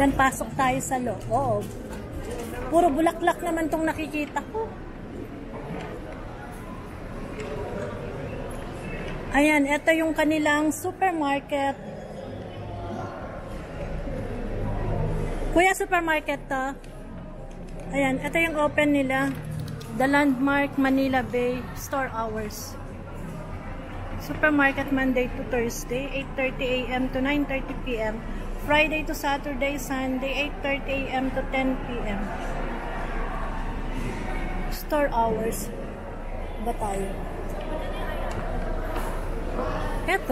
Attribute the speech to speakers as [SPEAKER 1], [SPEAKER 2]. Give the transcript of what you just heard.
[SPEAKER 1] Yan, pasok tayo sa loob. Puro bulaklak naman tong nakikita ko. Ayan, ito yung kanilang supermarket. Kuya, supermarket to. Ayan, ito yung open nila. The Landmark Manila Bay store hours. Supermarket Monday to Thursday, 8:30 a.m. to 9:30 p.m. Friday to Saturday, Sunday, 8:30 a.m. to 10 p.m. Store hours ba tayo? Eto.